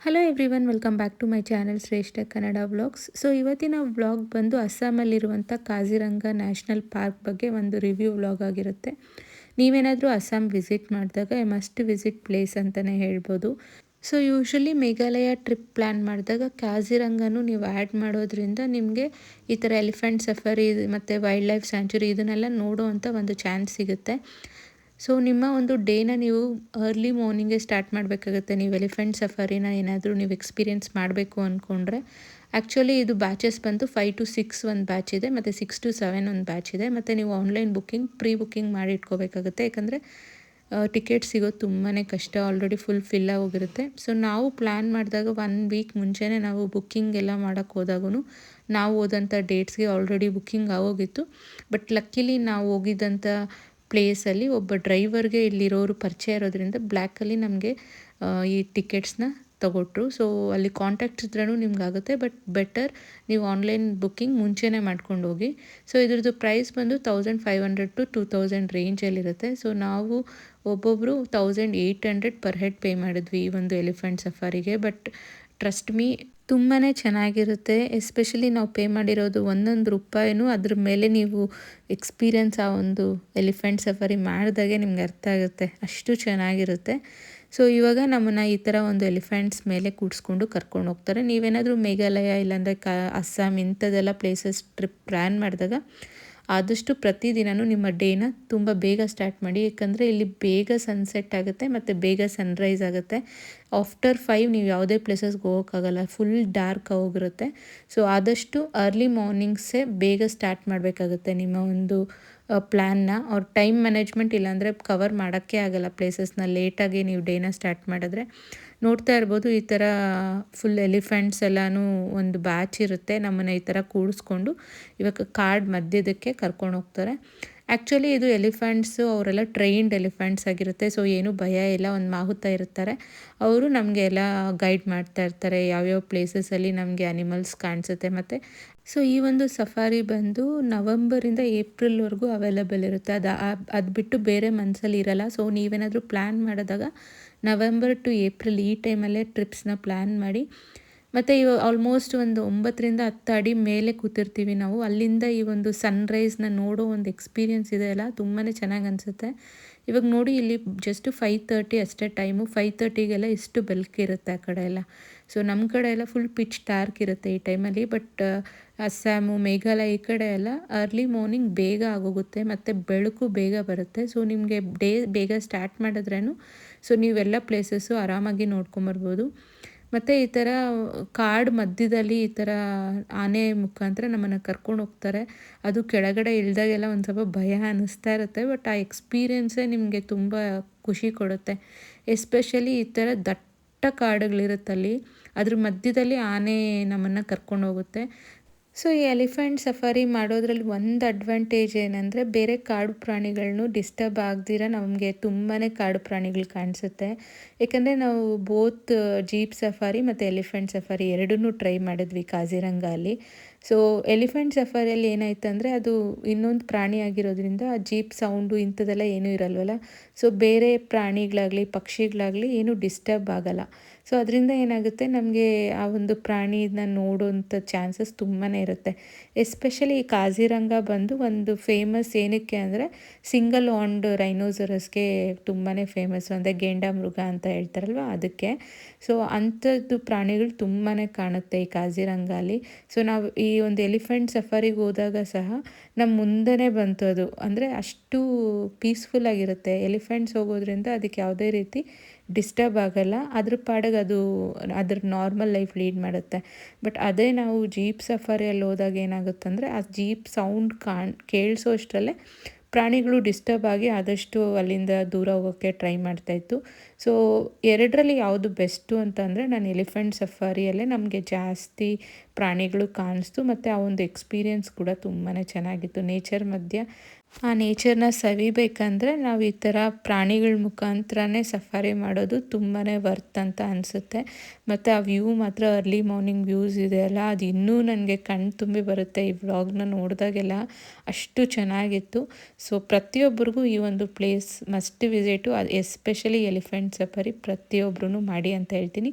Hello everyone, welcome back to my channel Shreshtha Kannada vlogs. So ಇವತ್ತಿನ vlog ಬಂದು ಅಸ್ಸಾಮಲ್ಲಿರುವಂಥ Kaziranga national park ಬಗ್ಗೆ ಒಂದು ರಿವ್ಯೂ ವ್ಲಾಗ್ ಆಗಿರುತ್ತೆ. ನೀವೇನಾದರೂ ಅಸ್ಸಾಂ ವಿಸಿಟ್ ಮಾಡಿದಾಗ ಮಸ್ಟ್ ವಿಸಿಟ್ ಪ್ಲೇಸ್ ಅಂತಲೇ ಹೇಳ್ಬೋದು. So usually Meghalaya trip plan ಮಾಡಿದಾಗ ಕಾಜಿರಂಗನೂ ನೀವು ಆ್ಯಡ್ ಮಾಡೋದ್ರಿಂದ ನಿಮಗೆ ಈ ಥರ ಎಲಿಫೆಂಟ್ ಸಫಾರಿ ಮತ್ತು ವೈಲ್ಡ್ ಲೈಫ್ ಸ್ಯಾಂಚುರಿ ಇದನ್ನೆಲ್ಲ ನೋಡೋ ಅಂಥ ಒಂದು ಚಾನ್ಸ್ ಸಿಗುತ್ತೆ. ಸೊ ನಿಮ್ಮ ಒಂದು ಡೇನ ನೀವು ಅರ್ಲಿ ಮಾರ್ನಿಂಗೇ ಸ್ಟಾರ್ಟ್ ಮಾಡಬೇಕಾಗುತ್ತೆ. ನೀವು ಎಲಿಫೆಂಟ್ ಸಫಾರಿನ ಏನಾದರೂ ನೀವು ಎಕ್ಸ್ಪೀರಿಯೆನ್ಸ್ ಮಾಡಬೇಕು ಅಂದ್ಕೊಂಡ್ರೆ. ಆ್ಯಕ್ಚುಲಿ ಇದು ಬ್ಯಾಚಸ್ ಬಂದು 5 to 6 ಒಂದು ಬ್ಯಾಚ್ ಇದೆ, ಮತ್ತು 6 to 7 ಒಂದು ಬ್ಯಾಚ್ ಇದೆ. ಮತ್ತು ನೀವು ಆನ್ಲೈನ್ ಪ್ರೀ ಬುಕ್ಕಿಂಗ್ ಮಾಡಿ ಇಟ್ಕೋಬೇಕಾಗುತ್ತೆ, ಯಾಕಂದರೆ ಟಿಕೆಟ್ ಸಿಗೋದು ತುಂಬಾ ಕಷ್ಟ. ಆಲ್ರೆಡಿ ಫುಲ್ ಫಿಲ್ ಹೋಗಿರುತ್ತೆ. ಸೊ ನಾವು ಪ್ಲ್ಯಾನ್ ಮಾಡಿದಾಗ 1 ವೀಕ್ ಮುಂಚೆನೇ ನಾವು ಬುಕ್ಕಿಂಗ್ ಎಲ್ಲ ಮಾಡೋಕ್ಕೆ ಹೋದಾಗೂ ನಾವು ಹೋದಂಥ ಡೇಟ್ಸ್ಗೆ ಆಲ್ರೆಡಿ ಬುಕ್ಕಿಂಗ್ ಆಗೋಗಿತ್ತು. ಬಟ್ ಲಕ್ಕಿಲಿ ನಾವು ಹೋಗಿದ್ದಂಥ ಪ್ಲೇಸಲ್ಲಿ ಒಬ್ಬ ಡ್ರೈವರ್ಗೆ ಇಲ್ಲಿರೋರು ಪರಿಚಯ ಇರೋದ್ರಿಂದ ಬ್ಲ್ಯಾಕಲ್ಲಿ ನಮಗೆ ಈ ಟಿಕೆಟ್ಸ್ನ ತಗೊಟ್ರು. ಸೊ ಅಲ್ಲಿ ಕಾಂಟ್ಯಾಕ್ಟ್ಸ್ ಇದ್ರೂ ನಿಮ್ಗಾಗುತ್ತೆ, ಬಟ್ ಬೆಟರ್ ನೀವು ಆನ್ಲೈನ್ ಬುಕ್ಕಿಂಗ್ ಮುಂಚೆನೇ ಮಾಡ್ಕೊಂಡು ಹೋಗಿ. ಸೊ ಇದ್ರದ್ದು ಪ್ರೈಸ್ ಬಂದು 1500 to 2000 ರೇಂಜಲ್ಲಿರುತ್ತೆ. ಸೊ ನಾವು ಒಬ್ಬೊಬ್ಬರು 1800 ಪರ್ ಹೆಡ್ ಪೇ ಮಾಡಿದ್ವಿ ಈ ಒಂದು ಎಲಿಫೆಂಟ್ ಸಫಾರಿಗೆ. ಬಟ್ ಟ್ರಸ್ಟ್ ಮೀ, ತುಂಬಾ ಚೆನ್ನಾಗಿರುತ್ತೆ. ಎಸ್ಪೆಷಲಿ ನಾವು ಪೇ ಮಾಡಿರೋದು ಒಂದೊಂದು ರೂಪಾಯಿನೂ ಅದ್ರ ಮೇಲೆ ನೀವು ಎಕ್ಸ್ಪೀರಿಯನ್ಸ್ ಆ ಒಂದು ಎಲಿಫೆಂಟ್ ಸಫಾರಿ ಮಾಡಿದಾಗೆ ನಿಮ್ಗೆ ಅರ್ಥ ಆಗುತ್ತೆ, ಅಷ್ಟು ಚೆನ್ನಾಗಿರುತ್ತೆ. ಸೊ ಇವಾಗ ನಮ್ಮನ್ನು ಈ ಥರ ಒಂದು ಎಲಿಫೆಂಟ್ಸ್ ಮೇಲೆ ಕೂಡಿಸ್ಕೊಂಡು ಕರ್ಕೊಂಡು ಹೋಗ್ತಾರೆ. ನೀವೇನಾದರೂ ಮೇಘಾಲಯ ಇಲ್ಲಾಂದರೆ ಅಸ್ಸಾಂ ಇಂಥದ್ದೆಲ್ಲ ಪ್ಲೇಸಸ್ ಟ್ರಿಪ್ ಪ್ಲ್ಯಾನ್ ಮಾಡಿದಾಗ ಆದಷ್ಟು ಪ್ರತಿದಿನವೂ ನಿಮ್ಮ ಡೇನ ತುಂಬ ಬೇಗ ಸ್ಟಾರ್ಟ್ ಮಾಡಿ, ಯಾಕಂದರೆ ಇಲ್ಲಿ ಬೇಗ ಸನ್ಸೆಟ್ ಆಗುತ್ತೆ ಮತ್ತು ಬೇಗ ಸನ್ರೈಸ್ ಆಗುತ್ತೆ. ಆಫ್ಟರ್ 5 ನೀವು ಯಾವುದೇ ಪ್ಲೇಸಸ್ಗೆ ಹೋಗೋಕ್ಕಾಗಲ್ಲ, ಫುಲ್ ಡಾರ್ಕ್ ಹೋಗಿರುತ್ತೆ. ಸೊ ಆದಷ್ಟು ಅರ್ಲಿ ಮಾರ್ನಿಂಗ್ಸೇ ಬೇಗ ಸ್ಟಾರ್ಟ್ ಮಾಡಬೇಕಾಗುತ್ತೆ ನಿಮ್ಮ ಒಂದು ಪ್ಲ್ಯಾನ್ನ. ಅವ್ರ ಟೈಮ್ ಮ್ಯಾನೇಜ್ಮೆಂಟ್ ಇಲ್ಲಾಂದರೆ ಕವರ್ ಮಾಡೋಕ್ಕೆ ಆಗಲ್ಲ ಪ್ಲೇಸಸ್ನ. ಲೇಟಾಗಿ ನೀವು ಡೇನ ಸ್ಟಾರ್ಟ್ ಮಾಡಿದ್ರೆ ನೋಡ್ತಾ ಇರ್ಬೋದು, ಈ ಥರ ಫುಲ್ ಎಲಿಫೆಂಟ್ಸ್ ಎಲ್ಲನೂ ಒಂದು ಬ್ಯಾಚ್ ಇರುತ್ತೆ. ನಮ್ಮನ್ನು ಈ ಥರ ಕೂಡಿಸ್ಕೊಂಡು ಇವಾಗ ಕಾಡ್ ಮಧ್ಯದಕ್ಕೆ ಕರ್ಕೊಂಡು ಹೋಗ್ತಾರೆ. ಆ್ಯಕ್ಚುಲಿ ಇದು ಎಲಿಫೆಂಟ್ಸು ಅವರೆಲ್ಲ ಟ್ರೈನ್ಡ್ ಎಲಿಫೆಂಟ್ಸ್ ಆಗಿರುತ್ತೆ. ಸೊ ಏನೂ ಭಯ ಇಲ್ಲ, ಒಂದು ಮಾಹುತ ಇರ್ತಾರೆ, ಅವರು ನಮಗೆ ಎಲ್ಲ ಗೈಡ್ ಮಾಡ್ತಾ ಇರ್ತಾರೆ ಯಾವ್ಯಾವ ಪ್ಲೇಸಸಲ್ಲಿ ನಮಗೆ ಅನಿಮಲ್ಸ್ ಕಾಣಿಸುತ್ತೆ. ಮತ್ತು ಸೊ ಈ ಒಂದು ಸಫಾರಿ ಬಂದು ನವಂಬರಿಂದ ಏಪ್ರಿಲ್ವರೆಗೂ ಅವೈಲಬಲ್ ಇರುತ್ತೆ. ಅದು ಬಿಟ್ಟು ಬೇರೆ ಮಂತ್ಸಲ್ಲಿ ಇರಲ್ಲ. ಸೊ ನೀವೇನಾದರೂ ಪ್ಲ್ಯಾನ್ ಮಾಡಿದಾಗ ನವೆಂಬರ್ ಟು ಏಪ್ರಿಲ್ ಈ ಟೈಮಲ್ಲೇ ಟ್ರಿಪ್ಸ್ನ ಪ್ಲ್ಯಾನ್ ಮಾಡಿ. ಮತ್ತು ಇವಾಗ ಆಲ್ಮೋಸ್ಟ್ ಒಂದು 9ರಿಂದ 10 ಅಡಿ ಮೇಲೆ ಕೂತಿರ್ತೀವಿ ನಾವು. ಅಲ್ಲಿಂದ ಈ ಒಂದು ಸನ್ರೈಸ್ನ ನೋಡೋ ಒಂದು ಎಕ್ಸ್ಪೀರಿಯೆನ್ಸ್ ಇದೆಯಲ್ಲ, ತುಂಬಾ ಚೆನ್ನಾಗಿ ಅನಿಸುತ್ತೆ. ಇವಾಗ ನೋಡಿ, ಇಲ್ಲಿ ಜಸ್ಟ್ 5:30 ಅಷ್ಟೇ ಟೈಮು. 5:30ಗೆಲ್ಲ ಇಷ್ಟು ಬೆಳಕಿರುತ್ತೆ ಆ ಕಡೆ ಎಲ್ಲ. ಸೊ ನಮ್ಮ ಕಡೆ ಎಲ್ಲ ಫುಲ್ ಪಿಚ್ ಡಾರ್ಕ್ ಇರುತ್ತೆ ಈ ಟೈಮಲ್ಲಿ. ಬಟ್ ಅಸ್ಸಾಮು, ಮೇಘಾಲಯ ಈ ಕಡೆ ಎಲ್ಲ ಅರ್ಲಿ ಮಾರ್ನಿಂಗ್ ಬೇಗ ಆಗೋಗುತ್ತೆ ಮತ್ತು ಬೆಳಕು ಬೇಗ ಬರುತ್ತೆ. ಸೊ ನಿಮಗೆ ಡೇ ಬೇಗ ಸ್ಟಾರ್ಟ್ ಮಾಡಿದ್ರೇನು ಸೊ ನೀವೆಲ್ಲ ಪ್ಲೇಸಸ್ಸು ಆರಾಮಾಗಿ ನೋಡ್ಕೊಂಬರ್ಬೋದು. ಮತ್ತು ಈ ಥರ ಕಾಡು ಮಧ್ಯದಲ್ಲಿ ಈ ಥರ ಆನೆ ಮುಖಾಂತರ ನಮ್ಮನ್ನು ಕರ್ಕೊಂಡು ಹೋಗ್ತಾರೆ. ಅದು ಕೆಳಗಡೆ ಇಳಿದಾಗೆಲ್ಲ ಒಂದು ಸ್ವಲ್ಪ ಭಯ ಅನ್ನಿಸ್ತಾ ಇರುತ್ತೆ, ಬಟ್ ಆ ಎಕ್ಸ್ಪೀರಿಯೆನ್ಸೇ ನಿಮಗೆ ತುಂಬ ಖುಷಿ ಕೊಡುತ್ತೆ. ಎಸ್ಪೆಷಲಿ ಈ ಥರ ದಟ್ಟ ಕಾಡುಗಳಿರುತ್ತಲ್ಲಿ, ಅದ್ರ ಮಧ್ಯದಲ್ಲಿ ಆನೆ ನಮ್ಮನ್ನು ಕರ್ಕೊಂಡು ಹೋಗುತ್ತೆ. ಸೊ ಈ ಎಲಿಫೆಂಟ್ ಸಫಾರಿ ಮಾಡೋದ್ರಲ್ಲಿ ಒಂದು ಅಡ್ವಾಂಟೇಜ್ ಏನಂದರೆ, ಬೇರೆ ಕಾಡು ಪ್ರಾಣಿಗಳನ್ನೂ ಡಿಸ್ಟರ್ಬ್ ಆಗದಿರ ನಮಗೆ ತುಂಬಾ ಕಾಡು ಪ್ರಾಣಿಗಳು ಕಾಣಿಸುತ್ತೆ. ಏಕೆಂದರೆ ನಾವು ಬೋತ್ ಜೀಪ್ ಸಫಾರಿ ಮತ್ತು ಎಲಿಫೆಂಟ್ ಸಫಾರಿ ಎರಡನ್ನೂ ಟ್ರೈ ಮಾಡಿದ್ವಿ ಕಾಜಿರಂಗ ಅಲ್ಲಿ. ಸೊ ಎಲಿಫೆಂಟ್ ಸಫಾರಿಯಲ್ಲಿ ಏನಾಯ್ತು ಅಂದರೆ, ಅದು ಇನ್ನೊಂದು ಪ್ರಾಣಿ ಆಗಿರೋದ್ರಿಂದ ಆ ಜೀಪ್ ಸೌಂಡು ಇಂಥದ್ದೆಲ್ಲ ಏನೂ ಇರಲ್ವಲ್ಲ. ಸೊ ಬೇರೆ ಪ್ರಾಣಿಗಳಾಗಲಿ ಪಕ್ಷಿಗಳಾಗಲಿ ಏನೂ ಡಿಸ್ಟರ್ಬ್ ಆಗಲ್ಲ. ಸೊ ಅದರಿಂದ ಏನಾಗುತ್ತೆ, ನಮಗೆ ಆ ಒಂದು ಪ್ರಾಣಿನ ನೋಡೋಂಥ ಚಾನ್ಸಸ್ ತುಂಬಾ ಇರುತ್ತೆ. ಎಸ್ಪೆಷಲಿ ಈ ಕಾಜಿರಂಗ ಬಂದು ಒಂದು ಫೇಮಸ್ ಏನಕ್ಕೆ ಅಂದರೆ, ಸಿಂಗಲ್ ಹಾರ್ನ್ಡ್ ರೈನೋಸರಸ್ಗೆ ತುಂಬಾ ಫೇಮಸ್ಸು, ಅಂದರೆ ಗೆಂಡಾಮೃಗ ಅಂತ ಹೇಳ್ತಾರಲ್ವ ಅದಕ್ಕೆ. ಸೊ ಅಂಥದ್ದು ಪ್ರಾಣಿಗಳು ತುಂಬಾ ಕಾಣುತ್ತೆ ಈ ಕಾಜಿರಂಗ ಅಲ್ಲಿ. ಸೊ ನಾವು ಈ ಒಂದು ಎಲಿಫೆಂಟ್ ಸಫಾರಿಗೆ ಹೋದಾಗ ಸಹ ನಮ್ಮ ಮುಂದೆನೇ ಬಂತು ಅದು, ಅಂದರೆ ಅಷ್ಟು ಪೀಸ್ಫುಲ್ಲಾಗಿರುತ್ತೆ. ಎಲಿಫೆಂಟ್ಸ್ ಹೋಗೋದ್ರಿಂದ ಅದಕ್ಕೆ ಯಾವುದೇ ರೀತಿ ಡಿಸ್ಟರ್ಬ್ ಆಗಲ್ಲ, ಅದ್ರ ಪಾಡಿಗೆ ಅದು ಅದ್ರ ನಾರ್ಮಲ್ ಲೈಫ್ ಲೀಡ್ ಮಾಡುತ್ತೆ. ಬಟ್ ಅದೇ ನಾವು ಜೀಪ್ ಸಫಾರಿಯಲ್ಲಿ ಹೋದಾಗ ಏನಾಗುತ್ತೆ ಅಂದರೆ, ಆ ಜೀಪ್ ಸೌಂಡ್ ಕೇಳಿಸೋ ಅಷ್ಟರಲ್ಲೇ ಪ್ರಾಣಿಗಳು ಡಿಸ್ಟರ್ಬ್ ಆಗಿ ಆದಷ್ಟು ಅಲ್ಲಿಂದ ದೂರ ಹೋಗೋಕ್ಕೆ ಟ್ರೈ ಮಾಡ್ತಾಯಿತ್ತು. ಸೊ ಎರಡರಲ್ಲಿ ಯಾವುದು ಬೆಸ್ಟು ಅಂತಂದರೆ, ನಾನು ಎಲಿಫೆಂಟ್ ಸಫಾರಿಯಲ್ಲೇ ನಮಗೆ ಜಾಸ್ತಿ ಪ್ರಾಣಿಗಳು ಕಾಣಿಸ್ತು, ಮತ್ತು ಆ ಒಂದು ಎಕ್ಸ್ಪೀರಿಯೆನ್ಸ್ ಕೂಡ ತುಂಬಾ ಚೆನ್ನಾಗಿತ್ತು. ನೇಚರ್ ಮಧ್ಯೆ ಆ ನೇಚರ್ನ ಸವಿಬೇಕಂದ್ರೆ ನಾವು ಈ ಥರ ಪ್ರಾಣಿಗಳ ಮುಖಾಂತರನೇ ಸಫಾರಿ ಮಾಡೋದು ತುಂಬಾ ವರ್ತ್ ಅಂತ ಅನಿಸುತ್ತೆ. ಮತ್ತು ಆ ವ್ಯೂ ಮಾತ್ರ ಅರ್ಲಿ ಮಾರ್ನಿಂಗ್ ವ್ಯೂಸ್ ಇದೆಯಲ್ಲ, ಅದು ಇನ್ನೂ ನನಗೆ ಕಣ್ಣು ತುಂಬಿ ಬರುತ್ತೆ ಈ ವ್ಲಾಗ್ನ ನೋಡಿದಾಗೆಲ್ಲ, ಅಷ್ಟು ಚೆನ್ನಾಗಿತ್ತು. ಸೊ ಪ್ರತಿಯೊಬ್ಬರಿಗೂ ಈ ಒಂದು ಪ್ಲೇಸ್ ಮಸ್ಟ್ ವಿಸಿಟು, ಅದು ಎಸ್ಪೆಷಲಿ ಎಲಿಫೆಂಟ್ ಸಫಾರಿ ಪ್ರತಿಯೊಬ್ಬರೂ ಮಾಡಿ ಅಂತ ಹೇಳ್ತೀನಿ.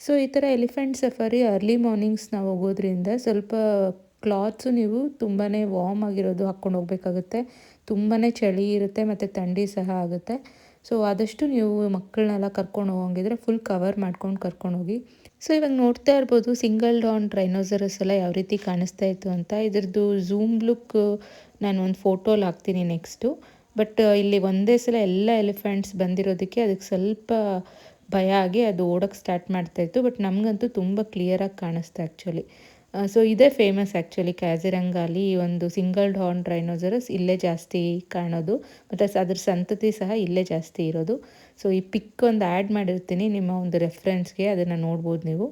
ಸೊ ಈ ಥರ ಎಲಿಫೆಂಟ್ ಸಫಾರಿ ಅರ್ಲಿ ಮಾರ್ನಿಂಗ್ಸ್ ನಾವು ಹೋಗೋದ್ರಿಂದ ಸ್ವಲ್ಪ ಕ್ಲಾತ್ಸು ನೀವು ತುಂಬಾ ವಾರ್ಮ್ ಆಗಿರೋದು ಹಾಕ್ಕೊಂಡು ಹೋಗ್ಬೇಕಾಗುತ್ತೆ. ತುಂಬಾ ಚಳಿ ಇರುತ್ತೆ ಮತ್ತು ಥಂಡಿ ಸಹ ಆಗುತ್ತೆ. ಸೊ ಆದಷ್ಟು ನೀವು ಮಕ್ಕಳನ್ನೆಲ್ಲ ಕರ್ಕೊಂಡು ಹೋಗಂಗಿದ್ರೆ ಫುಲ್ ಕವರ್ ಮಾಡ್ಕೊಂಡು ಕರ್ಕೊಂಡೋಗಿ. ಸೊ ಇವಾಗ ನೋಡ್ತಾ ಇರ್ಬೋದು ಸಿಂಗಲ್ ಡಾನ್ ರೈನೋಸರಸ್ ಎಲ್ಲ ಯಾವ ರೀತಿ ಕಾಣಿಸ್ತಾ ಇತ್ತು ಅಂತ. ಇದ್ರದ್ದು ಝೂಮ್ ಲುಕ್ ನಾನು ಒಂದು ಫೋಟೋಲ್ಲಿ ಹಾಕ್ತೀನಿ ನೆಕ್ಸ್ಟು. ಬಟ್ ಇಲ್ಲಿ ಒಂದೇ ಸಲ ಎಲ್ಲ ಎಲಿಫೆಂಟ್ಸ್ ಬಂದಿರೋದಕ್ಕೆ ಅದಕ್ಕೆ ಸ್ವಲ್ಪ ಭಯ ಆಗಿ ಅದು ಓಡೋಕ್ಕೆ ಸ್ಟಾರ್ಟ್ ಮಾಡ್ತಾಯಿತ್ತು. ಬಟ್ ನಮಗಂತೂ ತುಂಬ ಕ್ಲಿಯರಾಗಿ ಕಾಣಿಸ್ತಾ ಆ್ಯಕ್ಚುಲಿ. ಸೊ ಇದೇ ಫೇಮಸ್ ಆ್ಯಕ್ಚುಲಿ ಕ್ಯಾಜಿರಂಗಾಲಿ ಈ ಒಂದು ಸಿಂಗಲ್ ಹಾರ್ನ್ ರೈನೋಸರಸ್ ಇಲ್ಲೇ ಜಾಸ್ತಿ ಕಾಣೋದು ಮತ್ತು ಅದ್ರ ಸಂತತಿ ಸಹ ಇಲ್ಲೇ ಜಾಸ್ತಿ ಇರೋದು. ಸೊ ಈ ಪಿಕ್ ಒಂದು ಆ್ಯಡ್ ಮಾಡಿರ್ತೀನಿ ನಿಮ್ಮ ಒಂದು ರೆಫರೆನ್ಸ್ಗೆ, ಅದನ್ನು ನೋಡ್ಬೋದು ನೀವು.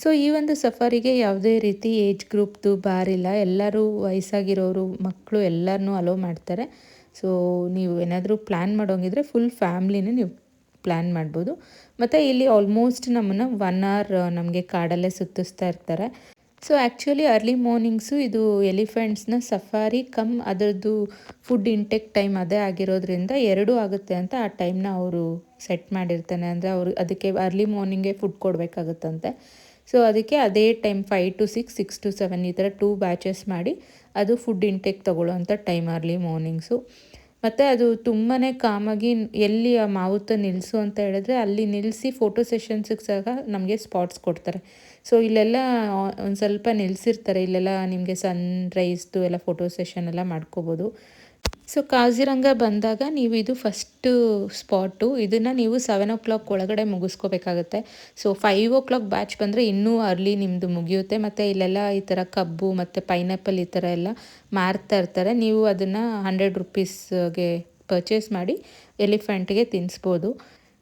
ಸೊ ಈ ಒಂದು ಸಫಾರಿಗೆ ಯಾವುದೇ ರೀತಿ ಏಜ್ ಗ್ರೂಪ್ದು ಬಾರಿಲ್ಲ, ಎಲ್ಲರೂ ವಯಸ್ಸಾಗಿರೋರು ಮಕ್ಕಳು ಎಲ್ಲರನ್ನೂ ಅಲೋ ಮಾಡ್ತಾರೆ. ಸೊ ನೀವು ಏನಾದರೂ ಪ್ಲ್ಯಾನ್ ಮಾಡೋಂಗಿದ್ರೆ ಫುಲ್ ಫ್ಯಾಮ್ಲಿನೇ ನೀವು ಪ್ಲ್ಯಾನ್ ಮಾಡ್ಬೋದು. ಮತ್ತು ಇಲ್ಲಿ ಆಲ್ಮೋಸ್ಟ್ ನಮ್ಮನ್ನು 1 hour ನಮಗೆ ಕಾಡಲ್ಲೇ ಸುತ್ತಿಸ್ತಾ ಇರ್ತಾರೆ. ಸೊ ಆ್ಯಕ್ಚುಲಿ ಅರ್ಲಿ ಮಾರ್ನಿಂಗ್ಸು ಇದು ಎಲಿಫೆಂಟ್ಸ್ನ ಸಫಾರಿ ಕಮ್ ಅದರದ್ದು ಫುಡ್ ಇಂಟೇಕ್ ಟೈಮ್ ಅದೇ ಆಗಿರೋದ್ರಿಂದ ಎರಡೂ ಆಗುತ್ತೆ ಅಂತ ಆ ಟೈಮ್ನ ಅವರು ಸೆಟ್ ಮಾಡಿರ್ತಾನೆ. ಅಂದರೆ ಅವರು ಅದಕ್ಕೆ ಅರ್ಲಿ ಮಾರ್ನಿಂಗೇ ಫುಡ್ ಕೊಡಬೇಕಾಗುತ್ತಂತೆ. ಸೊ ಅದಕ್ಕೆ ಅದೇ ಟೈಮ್ 5 to 6, 6 to 7 ಈ ಥರ 2 ಬ್ಯಾಚಸ್ ಮಾಡಿ ಅದು ಫುಡ್ ಇಂಟೇಕ್ ತೊಗೊಳ್ಳೋ ಅಂಥ ಟೈಮ್ ಅರ್ಲಿ ಮಾರ್ನಿಂಗ್ಸು. ಮತ್ತು ಅದು ತುಂಬಾ ಕಾಮಾಗಿ ಎಲ್ಲಿ ಆ ಮಾವುತ ನಿಲ್ಲಿಸು ಅಂತ ಹೇಳಿದ್ರೆ ಅಲ್ಲಿ ನಿಲ್ಲಿಸಿ ಫೋಟೋ ಸೆಷನ್ಸಿಗೆ ಸಹ ನಮಗೆ ಸ್ಪಾಟ್ಸ್ ಕೊಡ್ತಾರೆ. ಸೊ ಇಲ್ಲೆಲ್ಲ ಒಂದು ಸ್ವಲ್ಪ ನಿಲ್ಲಿಸಿರ್ತಾರೆ, ಇಲ್ಲೆಲ್ಲ ನಿಮಗೆ ಸನ್ರೈಸ್ದು ಎಲ್ಲ ಫೋಟೋ ಸೆಷನ್ ಎಲ್ಲ ಮಾಡ್ಕೋಬೋದು. ಸೊ ಕಾಜಿರಂಗ ಬಂದಾಗ ನೀವು ಇದು ಫಸ್ಟು ಸ್ಪಾಟು, ಇದನ್ನು ನೀವು 7 o'clock ಒಳಗಡೆ ಮುಗಿಸ್ಕೋಬೇಕಾಗತ್ತೆ. ಸೊ 5 o'clock ಬ್ಯಾಚ್ ಬಂದರೆ ಇನ್ನೂ ಅರ್ಲಿ ನಿಮ್ಮದು ಮುಗಿಯುತ್ತೆ. ಮತ್ತು ಇಲ್ಲೆಲ್ಲ ಈ ಥರ ಕಬ್ಬು ಮತ್ತು ಪೈನಾಪಲ್ ಈ ಥರ ಎಲ್ಲ ಮಾರ್ತಾ ಇರ್ತಾರೆ. ನೀವು ಅದನ್ನು 100 rupeesಗೆ ಪರ್ಚೇಸ್ ಮಾಡಿ ಎಲಿಫೆಂಟ್ಗೆ ತಿನ್ನಿಸ್ಬೋದು.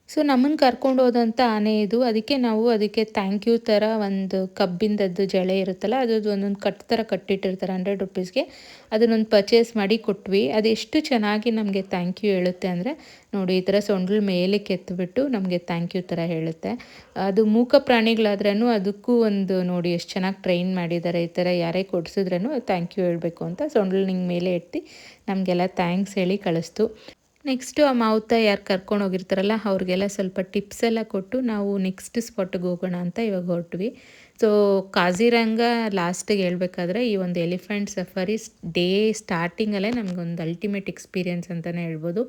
ಸೊ ನಮ್ಮನ್ನು ಕರ್ಕೊಂಡು ಹೋದಂಥ ಆನೆ ಇದು. ಅದಕ್ಕೆ ನಾವು ಅದಕ್ಕೆ ಥ್ಯಾಂಕ್ ಯು ಥರ ಒಂದು ಕಬ್ಬಿಂದದ್ದು ಜಳೆ ಇರುತ್ತಲ್ಲ ಅದ್ರದ್ದು ಒಂದೊಂದು ಕಟ್ ಥರ ಕಟ್ಟಿಟ್ಟಿರ್ತಾರೆ 100 rupeesಗೆ, ಅದನ್ನೊಂದು ಪರ್ಚೇಸ್ ಮಾಡಿ ಕೊಟ್ವಿ. ಅದು ಎಷ್ಟು ಚೆನ್ನಾಗಿ ನಮಗೆ ಥ್ಯಾಂಕ್ ಯು ಹೇಳುತ್ತೆ ಅಂದರೆ ನೋಡಿ, ಈ ಥರ ಸೊಂಡ್ಲು ಮೇಲಕ್ಕೆ ಎತ್ತಿಬಿಟ್ಟು ನಮಗೆ ಥ್ಯಾಂಕ್ ಯು ಥರ ಹೇಳುತ್ತೆ. ಅದು ಮೂಕ ಪ್ರಾಣಿಗಳಾದ್ರೂ ಅದಕ್ಕೂ ಒಂದು ನೋಡಿ ಎಷ್ಟು ಚೆನ್ನಾಗಿ ಟ್ರೈನ್ ಮಾಡಿದ್ದಾರೆ. ಈ ಥರ ಯಾರೇ ಕೊಡಿಸಿದ್ರೂ ಥ್ಯಾಂಕ್ ಯು ಹೇಳಬೇಕು ಅಂತ ಸೊಂಡ್ಲು ನಿಂಗೆ ಮೇಲೆ ಎತ್ತಿ ನಮಗೆಲ್ಲ ಥ್ಯಾಂಕ್ಸ್ ಹೇಳಿ ಕಳಿಸ್ತು. ನೆಕ್ಸ್ಟು ಆ ಮಾವುತ ಯಾರು ಕರ್ಕೊಂಡು ಹೋಗಿರ್ತಾರಲ್ಲ ಅವ್ರಿಗೆಲ್ಲ ಸ್ವಲ್ಪ ಟಿಪ್ಸ್ ಎಲ್ಲ ಕೊಟ್ಟು ನಾವು ನೆಕ್ಸ್ಟ್ ಸ್ಪಾಟಿಗೆ ಹೋಗೋಣ ಅಂತ ಇವಾಗ ಹೊರಟ್ವಿ. ಸೊ ಕಾಜಿರಂಗ ಲಾಸ್ಟಿಗೆ ಹೇಳ್ಬೇಕಾದ್ರೆ ಈ ಒಂದು ಎಲಿಫೆಂಟ್ ಸಫಾರಿ ಡೇ ಸ್ಟಾರ್ಟಿಂಗಲ್ಲೇ ನಮಗೊಂದು ಅಲ್ಟಿಮೇಟ್ ಎಕ್ಸ್ಪೀರಿಯೆನ್ಸ್ ಅಂತಲೇ ಹೇಳ್ಬೋದು.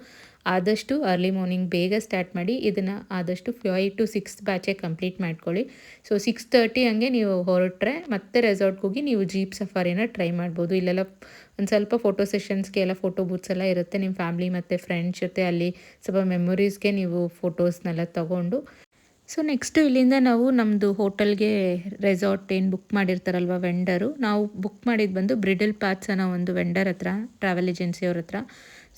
ಆದಷ್ಟು ಅರ್ಲಿ ಮಾರ್ನಿಂಗ್ ಬೇಗ ಸ್ಟಾರ್ಟ್ ಮಾಡಿ ಇದನ್ನು ಆದಷ್ಟು 5 to 6 ಬ್ಯಾಚೇ ಕಂಪ್ಲೀಟ್ ಮಾಡ್ಕೊಳ್ಳಿ. ಸೊ 6:30 ಹಂಗೆ ನೀವು ಹೊರಟ್ರೆ ಮತ್ತೆ ರೆಸಾರ್ಟ್ಗೆ ಹೋಗಿ ನೀವು ಜೀಪ್ ಸಫಾರಿನ ಟ್ರೈ ಮಾಡ್ಬೋದು. ಇಲ್ಲೆಲ್ಲ ಒಂದು ಸ್ವಲ್ಪ ಫೋಟೋ ಸೆಷನ್ಸ್ಗೆ ಎಲ್ಲ ಫೋಟೋ ಬೂತ್ಸ್ ಎಲ್ಲ ಇರುತ್ತೆ. ನಿಮ್ಮ ಫ್ಯಾಮ್ಲಿ ಮತ್ತು ಫ್ರೆಂಡ್ಸ್ ಜೊತೆ ಅಲ್ಲಿ ಸ್ವಲ್ಪ ಮೆಮೊರೀಸ್ಗೆ ನೀವು ಫೋಟೋಸ್ನೆಲ್ಲ ತೊಗೊಂಡು. ಸೊ ನೆಕ್ಸ್ಟು ಇಲ್ಲಿಂದ ನಾವು ನಮ್ಮದು ಹೋಟೆಲ್ಗೆ ರೆಸಾರ್ಟ್ ಏನು ಬುಕ್ ಮಾಡಿರ್ತಾರಲ್ವ ವೆಂಡರು, ನಾವು ಬುಕ್ ಮಾಡಿದ್ದು ಬಂದು ಬ್ರಿಡಲ್ ಪಾತ್ಸ್ ಅನ್ನೋ ಒಂದು ವೆಂಡರ್ ಹತ್ರ, ಟ್ರಾವೆಲ್ ಏಜೆನ್ಸಿಯವ್ರ ಹತ್ರ.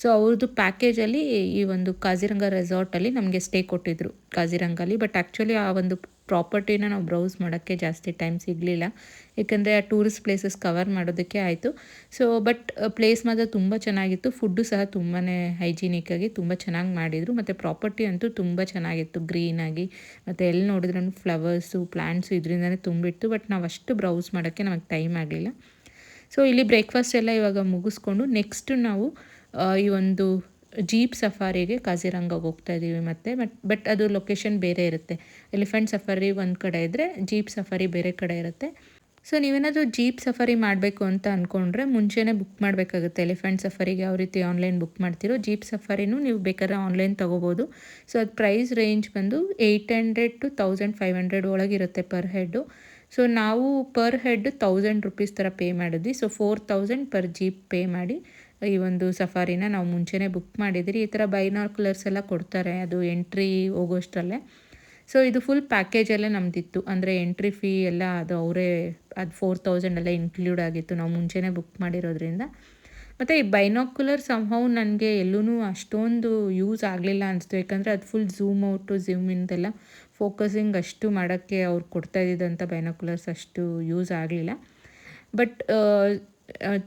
ಸೊ ಅವ್ರದ್ದು ಪ್ಯಾಕೇಜಲ್ಲಿ ಈ ಒಂದು ಕಾಜಿರಂಗ ರೆಸಾರ್ಟಲ್ಲಿ ನಮಗೆ ಸ್ಟೇ ಕೊಟ್ಟಿದ್ದರು ಕಾಜಿರಂಗಲ್ಲಿ. ಬಟ್ ಆ್ಯಕ್ಚುಲಿ ಆ ಒಂದು ಪ್ರಾಪರ್ಟಿನ ನಾವು ಬ್ರೌಸ್ ಮಾಡೋಕ್ಕೆ ಜಾಸ್ತಿ ಟೈಮ್ ಸಿಗಲಿಲ್ಲ, ಏಕೆಂದರೆ ಆ ಟೂರಿಸ್ಟ್ ಪ್ಲೇಸಸ್ ಕವರ್ ಮಾಡೋದಕ್ಕೆ ಆಯಿತು. ಸೊ ಬಟ್ ಪ್ಲೇಸ್ ಮಾತ್ರ ತುಂಬ ಚೆನ್ನಾಗಿತ್ತು. ಫುಡ್ಡು ಸಹ ತುಂಬಾ ಹೈಜಿನಿಕ್ಕಾಗಿ ತುಂಬ ಚೆನ್ನಾಗಿ ಮಾಡಿದರು. ಮತ್ತು ಪ್ರಾಪರ್ಟಿ ಅಂತೂ ತುಂಬ ಚೆನ್ನಾಗಿತ್ತು, ಗ್ರೀನಾಗಿ. ಮತ್ತು ಎಲ್ಲಿ ನೋಡಿದ್ರೂ ಫ್ಲವರ್ಸು ಪ್ಲ್ಯಾಂಟ್ಸು ಇದರಿಂದನೇ ತುಂಬಿತ್ತು. ಬಟ್ ನಾವು ಅಷ್ಟು ಬ್ರೌಸ್ ಮಾಡೋಕ್ಕೆ ನಮಗೆ ಟೈಮ್ ಆಗಲಿಲ್ಲ. ಸೊ ಇಲ್ಲಿ ಬ್ರೇಕ್ಫಾಸ್ಟ್ ಎಲ್ಲ ಇವಾಗ ಮುಗಿಸ್ಕೊಂಡು ನೆಕ್ಸ್ಟ್ ನಾವು ಈ ಒಂದು ಜೀಪ್ ಸಫಾರಿಗೆ ಕಾಜಿರಂಗಗೆ ಹೋಗ್ತಾ ಇದ್ದೀವಿ. ಬಟ್ ಅದು ಲೊಕೇಶನ್ ಬೇರೆ ಇರುತ್ತೆ. ಎಲಿಫೆಂಟ್ ಸಫಾರಿ ಒಂದು ಕಡೆ ಇದ್ದರೆ ಜೀಪ್ ಸಫಾರಿ ಬೇರೆ ಕಡೆ ಇರುತ್ತೆ. ಸೊ ನೀವೇನಾದರೂ ಜೀಪ್ ಸಫಾರಿ ಮಾಡಬೇಕು ಅಂತ ಅಂದ್ಕೊಂಡ್ರೆ ಮುಂಚೆನೇ ಬುಕ್ ಮಾಡಬೇಕಾಗುತ್ತೆ. ಎಲಿಫೆಂಟ್ ಸಫಾರಿಗೆ ಯಾವ ರೀತಿ ಆನ್ಲೈನ್ ಬುಕ್ ಮಾಡ್ತೀರೋ ಜೀಪ್ ಸಫಾರಿನೂ ನೀವು ಬೇಕಾದ್ರೆ ಆನ್ಲೈನ್ ತೊಗೋಬೋದು. ಸೊ ಅದು ಪ್ರೈಸ್ ರೇಂಜ್ ಬಂದು 800 to 1500 ಒಳಗಿರುತ್ತೆ ಪರ್ ಹೆಡ್ಡು. ಸೊ ನಾವು ಪರ್ ಹೆಡ್ 1000 rupees ಥರ ಪೇ ಮಾಡಿದ್ವಿ. ಸೊ 4000 ಪರ್ ಜೀಪ್ ಪೇ ಮಾಡಿ ಈ ಒಂದು ಸಫಾರಿನ ನಾವು ಮುಂಚೆನೇ ಬುಕ್ ಮಾಡಿದ್ರಿ. ಈ ಥರ ಬೈನಾಕ್ಯುಲರ್ಸ್ ಎಲ್ಲ ಕೊಡ್ತಾರೆ ಅದು ಎಂಟ್ರಿ ಹೋಗೋಷ್ಟರಲ್ಲೇ. ಸೊ ಇದು ಫುಲ್ ಪ್ಯಾಕೇಜಲ್ಲೇ ನಮ್ಮದಿತ್ತು. ಅಂದರೆ ಎಂಟ್ರಿ ಫೀ ಎಲ್ಲ ಅದು ಅವರೇ, ಅದು 4000 ಎಲ್ಲ ಇನ್ಕ್ಲೂಡ್ ಆಗಿತ್ತು ನಾವು ಮುಂಚೆನೇ ಬುಕ್ ಮಾಡಿರೋದ್ರಿಂದ. ಮತ್ತು ಈ ಬೈನಾಕ್ಯುಲರ್ ಸಂಹೌ ನನಗೆ ಎಲ್ಲೂ ಅಷ್ಟೊಂದು ಯೂಸ್ ಆಗಲಿಲ್ಲ ಅನಿಸ್ತು. ಯಾಕಂದರೆ ಅದು ಫುಲ್ ಝೂಮ್ ಔಟು ಝೂಮ್ ಇಂದೆಲ್ಲ ಫೋಕಸಿಂಗ್ ಅಷ್ಟು ಮಾಡೋಕ್ಕೆ ಅವ್ರು ಕೊಡ್ತಾ ಇದ್ದಿದ್ದಂಥ ಬೈನಾಕ್ಯುಲರ್ಸ್ ಅಷ್ಟು ಯೂಸ್ ಆಗಲಿಲ್ಲ. ಬಟ್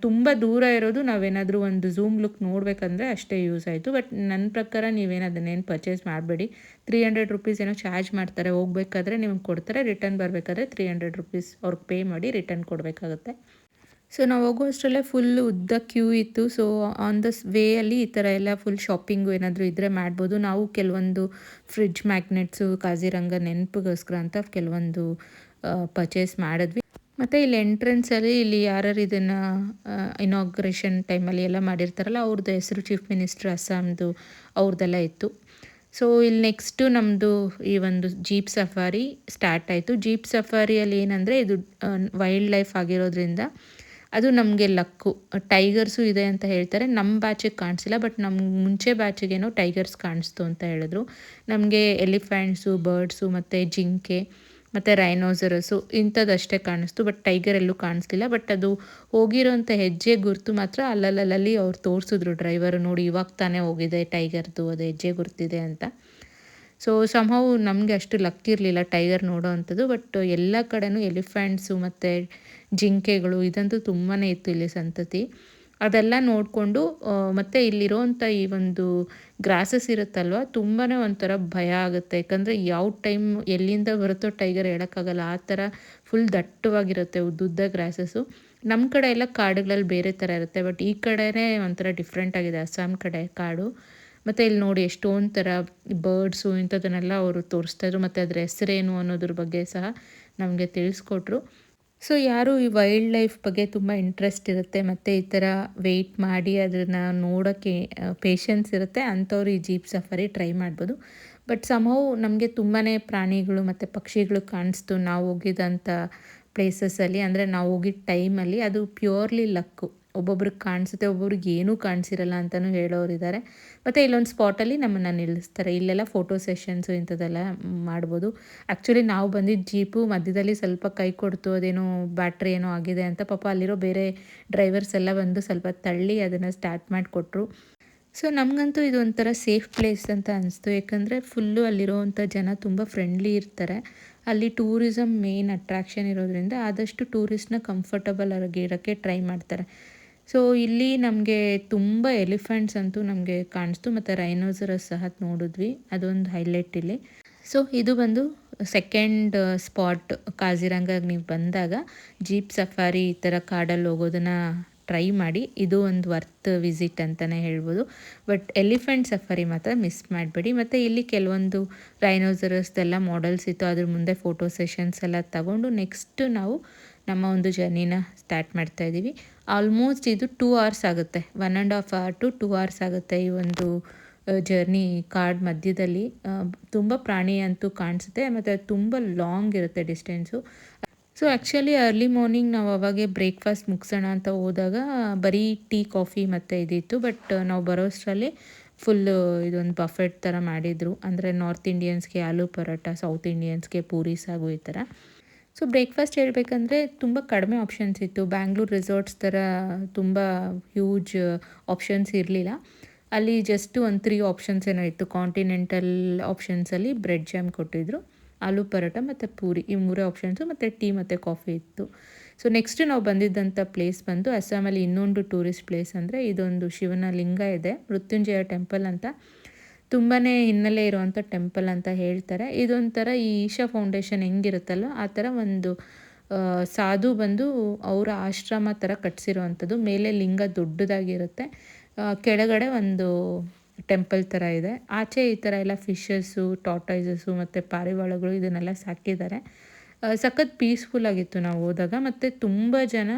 ತುಂಬ ದೂರ ಇರೋದು ನಾವೇನಾದರೂ ಒಂದು ಝೂಮ್ ಲುಕ್ ನೋಡಬೇಕಂದ್ರೆ ಅಷ್ಟೇ ಯೂಸ್ ಆಯಿತು. ಬಟ್ ನನ್ನ ಪ್ರಕಾರ ನೀವೇನು ಅದನ್ನೇನು ಪರ್ಚೇಸ್ ಮಾಡಬೇಡಿ. 300 rupees ಏನೋ ಚಾರ್ಜ್ ಮಾಡ್ತಾರೆ, ಹೋಗ್ಬೇಕಾದ್ರೆ ನಿಮ್ಗೆ ಕೊಡ್ತಾರೆ, ರಿಟರ್ನ್ ಬರಬೇಕಾದ್ರೆ 300 rupees ಅವ್ರಿಗೆ ಪೇ ಮಾಡಿ ರಿಟರ್ನ್ ಕೊಡಬೇಕಾಗುತ್ತೆ. ಸೊ ನಾವು ಹೋಗೋ ಅಷ್ಟರಲ್ಲೇ ಫುಲ್ ಉದ್ದ ಕ್ಯೂ ಇತ್ತು. ಸೊ ಆನ್ ದ ವೇಯಲ್ಲಿ ಈ ಥರ ಎಲ್ಲ ಫುಲ್ ಶಾಪಿಂಗು ಏನಾದರೂ ಇದ್ದರೆ ಮಾಡ್ಬೋದು. ನಾವು ಕೆಲವೊಂದು ಫ್ರಿಡ್ಜ್ ಮ್ಯಾಗ್ನೆಟ್ಸು ಕಾಜಿರಂಗ ನೆನಪಿಗೋಸ್ಕರ ಅಂತ ಕೆಲವೊಂದು ಪರ್ಚೇಸ್ ಮಾಡಿದ್ವಿ. ಮತ್ತು ಇಲ್ಲಿ ಎಂಟ್ರೆನ್ಸಲ್ಲಿ ಇಲ್ಲಿ ಯಾರ್ಯಾರು ಇದನ್ನು ಇನಾಗ್ರೇಷನ್ ಟೈಮಲ್ಲಿ ಎಲ್ಲ ಮಾಡಿರ್ತಾರಲ್ಲ ಅವ್ರದ್ದು ಹೆಸರು ಚೀಫ್ ಮಿನಿಸ್ಟರ್ ಅಸ್ಸಾಮ್ದು ಅವ್ರದ್ದೆಲ್ಲ ಇತ್ತು. ಸೊ ಇಲ್ಲಿ ನೆಕ್ಸ್ಟು ನಮ್ಮದು ಈ ಒಂದು ಜೀಪ್ ಸಫಾರಿ ಸ್ಟಾರ್ಟ್ ಆಯಿತು. ಜೀಪ್ ಸಫಾರಿಯಲ್ಲಿ ಏನಂದರೆ ಇದು ವೈಲ್ಡ್ ಲೈಫ್ ಆಗಿರೋದ್ರಿಂದ ಅದು ನಮಗೆ ಲಕ್ಕು. ಟೈಗರ್ಸು ಇದೆ ಅಂತ ಹೇಳ್ತಾರೆ. ನಮ್ಮ ಬ್ಯಾಚಿಗೆ ಕಾಣಿಸಿಲ್ಲ, ಬಟ್ ನಮ್ಮ ಮುಂಚೆ ಬ್ಯಾಚಿಗೇನೋ ಟೈಗರ್ಸ್ ಕಾಣಿಸ್ತು ಅಂತ ಹೇಳಿದ್ರು. ನಮಗೆ ಎಲಿಫೆಂಟ್ಸು, ಬರ್ಡ್ಸು ಮತ್ತು ಜಿಂಕೆ ಮತ್ತು ರೈನೋಸರಸ್ಸು ಇಂಥದ್ದಷ್ಟೇ ಕಾಣಿಸ್ತು. ಬಟ್ ಟೈಗರ್ ಎಲ್ಲೂ ಕಾಣಿಸ್ಲಿಲ್ಲ. ಬಟ್ ಅದು ಹೋಗಿರೋಂಥ ಹೆಜ್ಜೆ ಗುರುತು ಮಾತ್ರ ಅಲ್ಲಲ್ಲಿ ಅವ್ರು ತೋರಿಸಿದ್ರು ಡ್ರೈವರು, ನೋಡಿ ಇವಾಗ ತಾನೇ ಹೋಗಿದೆ ಟೈಗರ್ದು ಅದು ಹೆಜ್ಜೆ ಗುರುತಿದೆ ಅಂತ. ಸೊ ಸಂಹೌ ನಮಗೆ ಅಷ್ಟು ಲಕ್ ಇರಲಿಲ್ಲ ಟೈಗರ್ ನೋಡೋ ಅಂಥದ್ದು. ಬಟ್ ಎಲ್ಲ ಕಡೆನೂ ಎಲಿಫೆಂಟ್ಸು ಮತ್ತು ಜಿಂಕೆಗಳು ಇದಂತೂ ತುಂಬಾ ಇತ್ತು ಇಲ್ಲಿ ಸಂತತಿ. ಅದೆಲ್ಲ ನೋಡಿಕೊಂಡು ಮತ್ತು ಇಲ್ಲಿರೋವಂಥ ಈ ಒಂದು ಗ್ರಾಸಸ್ ಇರುತ್ತಲ್ವ, ತುಂಬಾ ಒಂಥರ ಭಯ ಆಗುತ್ತೆ. ಯಾಕಂದರೆ ಯಾವ ಟೈಮ್ ಎಲ್ಲಿಂದ ಬರುತ್ತೋ ಟೈಗರ್ ಹೇಳೋಕ್ಕಾಗಲ್ಲ. ಆ ಥರ ಫುಲ್ ದಟ್ಟವಾಗಿರುತ್ತೆ ಉದ್ದುದ್ದ ಗ್ರಾಸಸ್ಸು. ನಮ್ಮ ಕಡೆ ಎಲ್ಲ ಕಾಡುಗಳಲ್ಲಿ ಬೇರೆ ಥರ ಇರುತ್ತೆ, ಬಟ್ ಈ ಕಡೆನೇ ಒಂಥರ ಡಿಫ್ರೆಂಟ್ ಆಗಿದೆ ಅಸ್ಸಾಂ ಕಡೆ ಕಾಡು. ಮತ್ತು ಇಲ್ಲಿ ನೋಡಿ ಎಷ್ಟೊಂದು ಥರ ಬರ್ಡ್ಸು ಇಂಥದ್ದನ್ನೆಲ್ಲ ಅವರು ತೋರಿಸ್ತಾಯಿದ್ರು. ಮತ್ತು ಅದರ ಹೆಸರೇನು ಅನ್ನೋದ್ರ ಬಗ್ಗೆ ಸಹ ನಮಗೆ ತಿಳಿಸ್ಕೊಟ್ರು. ಸೊ ಯಾರು ಈ ವೈಲ್ಡ್ ಲೈಫ್ ಬಗ್ಗೆ ತುಂಬ ಇಂಟ್ರೆಸ್ಟ್ ಇರುತ್ತೆ ಮತ್ತು ಈ ಥರ ವೆಯ್ಟ್ ಮಾಡಿ ಅದನ್ನು ನೋಡೋಕ್ಕೆ ಪೇಷನ್ಸ್ ಇರುತ್ತೆ ಅಂಥವ್ರು ಈ ಜೀಪ್ ಸಫಾರಿ ಟ್ರೈ ಮಾಡ್ಬೋದು. ಬಟ್ ಸಂಹೌ ನಮಗೆ ತುಂಬಾ ಪ್ರಾಣಿಗಳು ಮತ್ತು ಪಕ್ಷಿಗಳು ಕಾಣಿಸ್ತು ನಾವು ಹೋಗಿದ್ದಂಥ ಪ್ಲೇಸಸಲ್ಲಿ. ಅಂದರೆ ನಾವು ಹೋಗಿದ್ದ ಟೈಮಲ್ಲಿ ಅದು ಪ್ಯೂರ್ಲಿ ಲಕ್ಕು. ಒಬ್ಬೊಬ್ರಿಗೆ ಕಾಣಿಸುತ್ತೆ, ಒಬ್ಬೊಬ್ರಿಗೆ ಏನೂ ಕಾಣಿಸಿರಲ್ಲ ಅಂತಲೂ ಹೇಳೋರಿದ್ದಾರೆ. ಮತ್ತು ಇಲ್ಲೊಂದು ಸ್ಪಾಟಲ್ಲಿ ನಮ್ಮನ್ನು ನಿಲ್ಲಿಸ್ತಾರೆ. ಇಲ್ಲೆಲ್ಲ ಫೋಟೋ ಸೆಷನ್ಸು ಇಂಥದ್ದೆಲ್ಲ ಮಾಡ್ಬೋದು. ಆ್ಯಕ್ಚುಲಿ ನಾವು ಬಂದಿದ್ದ ಜೀಪು ಮಧ್ಯದಲ್ಲಿ ಸ್ವಲ್ಪ ಕೈ ಕೊಡ್ತು, ಅದೇನೋ ಬ್ಯಾಟ್ರಿ ಏನೋ ಆಗಿದೆ ಅಂತ. ಪಾಪ ಅಲ್ಲಿರೋ ಬೇರೆ ಡ್ರೈವರ್ಸ್ ಎಲ್ಲ ಬಂದು ಸ್ವಲ್ಪ ತಳ್ಳಿ ಅದನ್ನು ಸ್ಟಾರ್ಟ್ ಮಾಡಿಕೊಟ್ರು. ಸೊ ನಮಗಂತೂ ಇದು ಒಂಥರ ಸೇಫ್ ಪ್ಲೇಸ್ ಅಂತ ಅನಿಸ್ತು. ಯಾಕಂದರೆ ಫುಲ್ಲು ಅಲ್ಲಿರೋವಂಥ ಜನ ತುಂಬ ಫ್ರೆಂಡ್ಲಿ ಇರ್ತಾರೆ. ಅಲ್ಲಿ ಟೂರಿಸಮ್ ಮೇನ್ ಅಟ್ರಾಕ್ಷನ್ ಇರೋದ್ರಿಂದ ಆದಷ್ಟು ಟೂರಿಸ್ಟ್ನ ಕಂಫರ್ಟಬಲ್ ಆಗಿರೋಕ್ಕೆ ಟ್ರೈ ಮಾಡ್ತಾರೆ. ಸೊ ಇಲ್ಲಿ ನಮಗೆ ತುಂಬ ಎಲಿಫೆಂಟ್ಸ್ ಅಂತೂ ನಮಗೆ ಕಾಣಿಸ್ತು ಮತ್ತು ರೈನೋಸರಸ್ ಸಹ ನೋಡಿದ್ವಿ. ಅದೊಂದು ಹೈಲೈಟ್ ಇಲ್ಲಿ. ಸೊ ಇದು ಬಂದು ಸೆಕೆಂಡ್ ಸ್ಪಾಟ್. ಕಾಜಿರಂಗಾಗೆ ನೀವು ಬಂದಾಗ ಜೀಪ್ ಸಫಾರಿ ಈ ಥರ ಕಾಡಲ್ಲಿ ಹೋಗೋದನ್ನು ಟ್ರೈ ಮಾಡಿ. ಇದು ಒಂದು ವರ್ತ್ ವಿಸಿಟ್ ಅಂತಲೇ ಹೇಳ್ಬೋದು. ಬಟ್ ಎಲಿಫೆಂಟ್ ಸಫಾರಿ ಮಾತ್ರ ಮಿಸ್ ಮಾಡಬೇಡಿ. ಮತ್ತು ಇಲ್ಲಿ ಕೆಲವೊಂದು ರೈನೋಸರಸ್ದೆಲ್ಲ ಮಾಡೆಲ್ಸ್ ಇತ್ತು. ಅದ್ರ ಮುಂದೆ ಫೋಟೋ ಸೆಷನ್ಸ್ ಎಲ್ಲ ತಗೊಂಡು ನೆಕ್ಸ್ಟ್ ನಾವು ನಮ್ಮ ಒಂದು ಜರ್ನಿನ ಸ್ಟಾರ್ಟ್ ಮಾಡ್ತಾಯಿದ್ದೀವಿ. ಆಲ್ಮೋಸ್ಟ್ ಇದು 2 hours ಆಗುತ್ತೆ. 1.5 hour to 2 hours ಆಗುತ್ತೆ ಈ ಒಂದು ಜರ್ನಿ. ಕಾಡು ಮಧ್ಯದಲ್ಲಿ ತುಂಬ ಪ್ರಾಣಿ ಅಂತೂ ಕಾಣಿಸುತ್ತೆ ಮತ್ತು ತುಂಬ ಲಾಂಗ್ ಇರುತ್ತೆ distance. So actually early morning ನಾವು ಅವಾಗೆ ಬ್ರೇಕ್ಫಾಸ್ಟ್ ಮುಗಿಸೋಣ ಅಂತ ಹೋದಾಗ ಬರೀ ಟೀ, ಕಾಫಿ ಮತ್ತು ಇದಿತ್ತು. ಬಟ್ ನಾವು ಬರೋಷ್ಟರಲ್ಲಿ ಫುಲ್ಲು ಇದೊಂದು ಬಫೆಟ್ ಥರ ಮಾಡಿದರು. ಅಂದರೆ ನಾರ್ತ್ ಇಂಡಿಯನ್ಸ್ಗೆ ಆಲೂ ಪರೋಟ, ಸೌತ್ ಇಂಡಿಯನ್ಸ್ಗೆ ಪೂರಿ ಸಾಗು ಈ ಥರ. ಸೊ ಬ್ರೇಕ್ಫಾಸ್ಟ್ ಹೇಳಬೇಕಂದ್ರೆ ತುಂಬ ಕಡಿಮೆ ಆಪ್ಷನ್ಸ್ ಇತ್ತು. ಬ್ಯಾಂಗ್ಳೂರು ರೆಸಾರ್ಟ್ಸ್ ಥರ ತುಂಬ ಹ್ಯೂಜ್ ಆಪ್ಷನ್ಸ್ ಇರಲಿಲ್ಲ. ಅಲ್ಲಿ ಜಸ್ಟ್ ಒಂದು 3 ಆಪ್ಷನ್ಸ್ ಏನೋ ಇತ್ತು. ಕಾಂಟಿನೆಂಟಲ್ ಆಪ್ಷನ್ಸಲ್ಲಿ ಬ್ರೆಡ್ ಜಾಮ್ ಕೊಟ್ಟಿದ್ದರು, ಆಲೂ ಪರೋಟ ಮತ್ತು ಪೂರಿ, ಈ 3 ಆಪ್ಷನ್ಸು, ಮತ್ತು ಟೀ ಮತ್ತು ಕಾಫಿ ಇತ್ತು. ಸೊ ನೆಕ್ಸ್ಟ್ ನಾವು ಬಂದಿದ್ದಂಥ ಪ್ಲೇಸ್ ಬಂದು ಅಸ್ಸಾಮಲ್ಲಿ ಇನ್ನೊಂದು ಟೂರಿಸ್ಟ್ ಪ್ಲೇಸ್ ಅಂದರೆ ಇದೊಂದು ಶಿವನ ಲಿಂಗ ಇದೆ, ಮೃತ್ಯುಂಜಯ ಟೆಂಪಲ್ ಅಂತ. ತುಂಬಾ ಹಿನ್ನೆಲೆ ಇರುವಂಥ ಟೆಂಪಲ್ ಅಂತ ಹೇಳ್ತಾರೆ. ಇದೊಂಥರ ಈ ಈಶಾ ಫೌಂಡೇಶನ್ ಹೆಂಗಿರುತ್ತಲ್ಲ ಆ ಥರ ಒಂದು ಸಾಧು ಬಂದು ಅವರ ಆಶ್ರಮ ಥರ ಕಟ್ಸಿರೋವಂಥದ್ದು. ಮೇಲೆ ಲಿಂಗ ದೊಡ್ಡದಾಗಿರುತ್ತೆ, ಕೆಳಗಡೆ ಒಂದು ಟೆಂಪಲ್ ಥರ ಇದೆ. ಆಚೆ ಈ ಥರ ಎಲ್ಲ ಫಿಶಸ್ಸು, ಟಾರ್ಟಾಯ್ಸಸ್ಸು ಮತ್ತು ಪಾರಿವಾಳಗಳು ಇದನ್ನೆಲ್ಲ ಸಾಕಿದ್ದಾರೆ. ಸಖತ್ ಪೀಸ್ಫುಲ್ ಆಗಿತ್ತು ನಾವು ಹೋದಾಗ. ಮತ್ತು ತುಂಬ ಜನ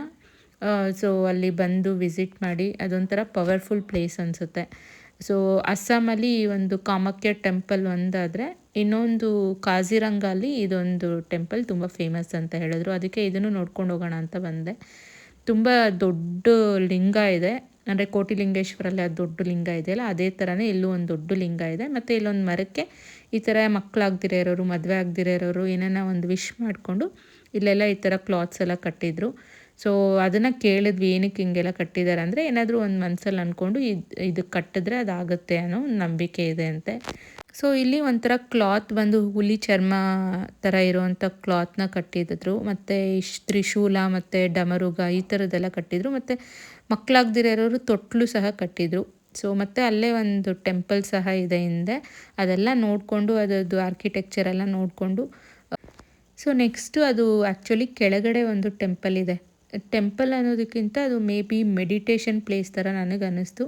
ಸೊ ಅಲ್ಲಿ ಬಂದು ವಿಸಿಟ್ ಮಾಡಿ ಅದೊಂಥರ ಪವರ್ಫುಲ್ ಪ್ಲೇಸ್ ಅನಿಸುತ್ತೆ. ಸೊ ಅಸ್ಸಾಮಲ್ಲಿ ಒಂದು ಕಾಮಾಖ್ಯ ಟೆಂಪಲ್ ಒಂದಾದರೆ ಇನ್ನೊಂದು ಕಾಜಿರಂಗಲ್ಲಿ ಇದೊಂದು ಟೆಂಪಲ್ ತುಂಬ ಫೇಮಸ್ ಅಂತ ಹೇಳಿದ್ರು. ಅದಕ್ಕೆ ಇದನ್ನು ನೋಡ್ಕೊಂಡು ಹೋಗೋಣ ಅಂತ ಬಂದೆ. ತುಂಬ ದೊಡ್ಡ ಲಿಂಗ ಇದೆ, ಅಂದರೆ ಕೋಟಿಲಿಂಗೇಶ್ವರಲ್ಲಿ ಅದು ದೊಡ್ಡ ಲಿಂಗ ಇದೆಯಲ್ಲ ಅದೇ ಥರನೇ ಇಲ್ಲೂ ಒಂದು ದೊಡ್ಡ ಲಿಂಗ ಇದೆ. ಮತ್ತು ಇಲ್ಲೊಂದು ಮರಕ್ಕೆ ಈ ಥರ ಮಕ್ಕಳಾಗ್ದಿರೋ ಇರೋರು, ಮದುವೆ ಆಗದಿರೋ ಇರೋರು ಏನಾನ ಒಂದು ವಿಶ್ ಮಾಡಿಕೊಂಡು ಇಲ್ಲೆಲ್ಲ ಈ ಥರ ಕ್ಲಾತ್ಸ್ ಎಲ್ಲ ಕಟ್ಟಿದ್ರು. ಸೊ ಅದನ್ನು ಕೇಳಿದ್ವಿ ಏನಕ್ಕೆ ಹಿಂಗೆಲ್ಲ ಕಟ್ಟಿದ್ದಾರೆ ಅಂದರೆ ಏನಾದರೂ ಒಂದು ಮನಸ್ಸಲ್ಲಿ ಅಂದ್ಕೊಂಡು ಇದು ಕಟ್ಟಿದ್ರೆ ಅದಾಗುತ್ತೆ ಅನ್ನೋ ಒಂದು ನಂಬಿಕೆ ಇದೆ ಅಂತೆ. ಸೊ ಇಲ್ಲಿ ಒಂಥರ ಕ್ಲಾತ್ ಬಂದು ಹುಲಿ ಚರ್ಮ ಥರ ಇರುವಂಥ ಕ್ಲಾತ್ನ ಕಟ್ಟಿದ್ರು. ಮತ್ತು ತ್ರಿಶೂಲ ಮತ್ತು ಡಮರುಗ ಈ ಥರದ್ದೆಲ್ಲ ಕಟ್ಟಿದ್ರು. ಮತ್ತು ಮಕ್ಕಳಾಗ್ದಿರೋರು ತೊಟ್ಲು ಸಹ ಕಟ್ಟಿದ್ರು. ಸೊ ಮತ್ತು ಅಲ್ಲೇ ಒಂದು ಟೆಂಪಲ್ ಸಹ ಇದೆ ಹಿಂದೆ. ಅದೆಲ್ಲ ನೋಡಿಕೊಂಡು ಅದರದ್ದು ಆರ್ಕಿಟೆಕ್ಚರ್ ಎಲ್ಲ ನೋಡಿಕೊಂಡು ಸೊ ನೆಕ್ಸ್ಟು ಅದು ಆ್ಯಕ್ಚುಲಿ ಕೆಳಗಡೆ ಒಂದು ಟೆಂಪಲ್ ಇದೆ. ಟೆಂಪಲ್ ಅನ್ನೋದಕ್ಕಿಂತ ಅದು ಮೇ ಬಿ ಮೆಡಿಟೇಷನ್ ಪ್ಲೇಸ್ ಥರ ನನಗೆ ಅನ್ನಿಸ್ತು.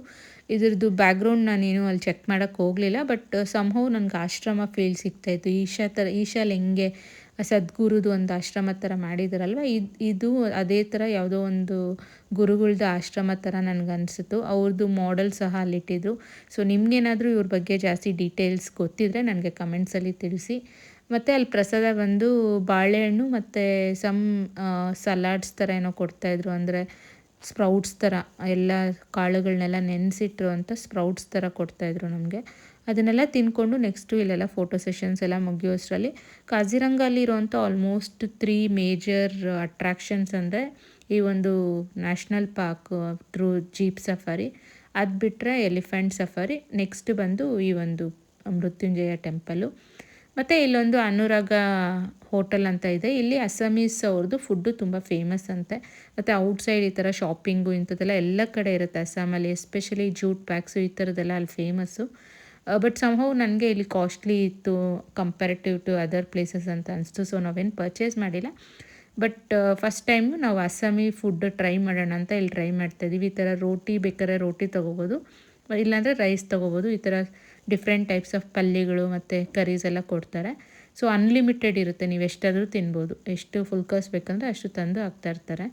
ಇದ್ರದ್ದು ಬ್ಯಾಕ್‌ಗ್ರೌಂಡ್ ನಾನೇನು ಅಲ್ಲಿ ಚೆಕ್ ಮಾಡೋಕ್ಕೆ ಹೋಗಲಿಲ್ಲ. ಬಟ್ ಸಮ್‌ಹೌ ನನಗೆ ಆಶ್ರಮ ಫೀಲ್ ಸಿಗ್ತಾಯಿತ್ತು. ಈಶಾಲ್ಲಿ ಹೆಂಗೆ ಸದ್ಗುರುದು ಒಂದು ಆಶ್ರಮ ಥರ ಮಾಡಿದಾರಲ್ವ, ಇದು ಅದೇ ಥರ ಯಾವುದೋ ಒಂದು ಗುರುಗಳ್ದು ಆಶ್ರಮ ಥರ ನನಗನ್ಸಿತು. ಅವ್ರದ್ದು ಮಾಡೆಲ್ ಸಹ ಅಲ್ಲಿಟ್ಟಿದ್ರು. ಸೊ ನಿಮ್ಗೇನಾದರೂ ಇವ್ರ ಬಗ್ಗೆ ಜಾಸ್ತಿ ಡೀಟೇಲ್ಸ್ ಗೊತ್ತಿದ್ದರೆ ನನಗೆ ಕಮೆಂಟ್ಸಲ್ಲಿ ತಿಳಿಸಿ. ಮತ್ತು ಅಲ್ಲಿ ಪ್ರಸಾದ ಬಂದು ಬಾಳೆಹಣ್ಣು ಮತ್ತು ಸಲಾಡ್ಸ್ ಥರ ಏನೋ ಕೊಡ್ತಾಯಿದ್ರು. ಅಂದರೆ ಸ್ಪ್ರೌಟ್ಸ್ ಥರ ಎಲ್ಲ ಕಾಳುಗಳನ್ನೆಲ್ಲ ನೆನೆಸಿಟ್ರು ಅಂತ ಸ್ಪ್ರೌಟ್ಸ್ ಥರ ಕೊಡ್ತಾಯಿದ್ರು ನಮಗೆ. ಅದನ್ನೆಲ್ಲ ತಿಂದ್ಕೊಂಡು ನೆಕ್ಸ್ಟು ಇಲ್ಲೆಲ್ಲ ಫೋಟೋ ಸೆಷನ್ಸ್ ಎಲ್ಲ ಮುಗಿಯೋಷ್ಟರಲ್ಲಿ ಕಾಜಿರಂಗಲ್ಲಿರೋಂಥ ಆಲ್ಮೋಸ್ಟ್ 3 ಮೇಜರ್ ಅಟ್ರಾಕ್ಷನ್ಸ್ ಅಂದರೆ ಈ ಒಂದು national park through jeep safari, ಅದು ಬಿಟ್ಟರೆ ಎಲಿಫೆಂಟ್ ಸಫಾರಿ, ನೆಕ್ಸ್ಟ್ ಬಂದು ಈ ಒಂದು ಮೃತ್ಯುಂಜಯ ಟೆಂಪಲು. ಮತ್ತು ಇಲ್ಲೊಂದು ಅನುರಾಗ ಹೋಟೆಲ್ ಅಂತ ಇದೆ. ಇಲ್ಲಿ ಅಸ್ಸಾಮೀಸ್ ಅವ್ರದ್ದು ಫುಡ್ಡು ತುಂಬ ಫೇಮಸ್ ಅಂತೆ. ಮತ್ತು ಔಟ್ಸೈಡ್ ಈ ಥರ ಶಾಪಿಂಗು ಇಂಥದ್ದೆಲ್ಲ ಎಲ್ಲ ಕಡೆ ಇರುತ್ತೆ ಅಸ್ಸಾಮಲ್ಲಿ. ಎಸ್ಪೆಷಲಿ ಜೂಟ್ ಬ್ಯಾಗ್ಸು ಈ ಥರದ್ದೆಲ್ಲ ಅಲ್ಲಿ ಫೇಮಸ್ಸು. ಬಟ್ ಸಮ್‌ಹೌ ನನಗೆ ಇಲ್ಲಿ ಕಾಸ್ಟ್ಲಿ ಇತ್ತು ಕಂಪ್ಯಾರಿಟಿವ್ ಟು ಅದರ್ ಪ್ಲೇಸಸ್ ಅಂತ ಅನಿಸ್ತು. ಸೊ ನಾವೇನು ಪರ್ಚೇಸ್ ಮಾಡಿಲ್ಲ. ಬಟ್ ಫಸ್ಟ್ ಟೈಮು ನಾವು ಅಸ್ಸಾಮಿ ಫುಡ್ ಟ್ರೈ ಮಾಡೋಣ ಅಂತ ಇಲ್ಲಿ ಟ್ರೈ ಮಾಡ್ತಾಯಿದ್ದೀವಿ. ಈ ಥರ ರೋಟಿ ಬೇಕಾದ್ರೆ ರೋಟಿ ತೊಗೋಬೋದು, ಇಲ್ಲಾಂದರೆ ರೈಸ್ ತೊಗೋಬೋದು. ಈ ಥರ ಡಿಫ್ರೆಂಟ್ ಟೈಪ್ಸ್ ಆಫ್ ಪಲ್ಯಗಳು ಮತ್ತು ಕರೀಸ್ ಎಲ್ಲ ಕೊಡ್ತಾರೆ. ಸೊ ಅನ್ಲಿಮಿಟೆಡ್ ಇರುತ್ತೆ, ನೀವು ಎಷ್ಟಾದರೂ ತಿನ್ಬೋದು. ಎಷ್ಟು ಫುಲ್ ಕೋರ್ಸ್ ಬೇಕಂದರೆ ಅಷ್ಟು ತಂದು ಹಾಕ್ತಾಯಿರ್ತಾರೆ.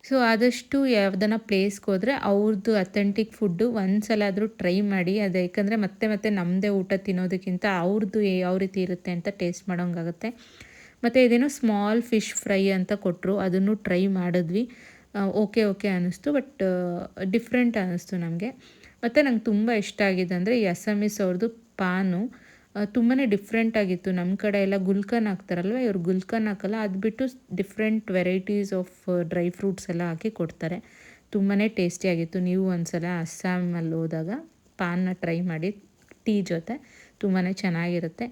ಸೊ ಆದಷ್ಟು ಯಾವ್ದಾನ ಪ್ಲೇಸ್ಗೆ ಹೋದರೆ ಅವ್ರದ್ದು ಅಥೆಂಟಿಕ್ ಫುಡ್ಡು ಒಂದು ಸಲ ಆದರೂ ಟ್ರೈ ಮಾಡಿ. ಅದು ಯಾಕಂದರೆ ಮತ್ತೆ ನಮ್ಮದೇ ಊಟ ತಿನ್ನೋದಕ್ಕಿಂತ ಅವ್ರದ್ದು ಯಾವ ರೀತಿ ಇರುತ್ತೆ ಅಂತ ಟೇಸ್ಟ್ ಮಾಡೋಂಗಾಗುತ್ತೆ. ಮತ್ತು ಇದೇನೋ ಸ್ಮಾಲ್ ಫಿಶ್ ಫ್ರೈ ಅಂತ ಕೊಟ್ಟರು, ಅದನ್ನು ಟ್ರೈ ಮಾಡಿದ್ವಿ. ಓಕೆ ಅನ್ನಿಸ್ತು. ಬಟ್ ಡಿಫ್ರೆಂಟ್ ಅನ್ನಿಸ್ತು ನಮಗೆ. ಮತ್ತು ನಂಗೆ ತುಂಬ ಇಷ್ಟ ಆಗಿದೆ ಅಂದರೆ ಈ ಅಸ್ಸಾಮೀಸ್ ಅವ್ರದ್ದು ಪಾನು ತುಂಬಾ ಡಿಫ್ರೆಂಟ್ ಆಗಿತ್ತು. ನಮ್ಮ ಕಡೆ ಎಲ್ಲ ಗುಲ್ಕನ್ ಹಾಕ್ತಾರಲ್ವ, ಇವ್ರು ಗುಲ್ಕನ್ ಹಾಕಲ್ಲ. ಅದು ಬಿಟ್ಟು different varieties of dry fruits ಎಲ್ಲ ಹಾಕಿ ಕೊಡ್ತಾರೆ. ತುಂಬಾ ಟೇಸ್ಟಿಯಾಗಿತ್ತು. ನೀವು ಒಂದ್ಸಲ ಅಸ್ಸಾಮಲ್ಲಿ ಹೋದಾಗ ಪಾನ್ನ ಟ್ರೈ ಮಾಡಿ ಟೀ ಜೊತೆ, ತುಂಬಾ ಚೆನ್ನಾಗಿರುತ್ತೆ.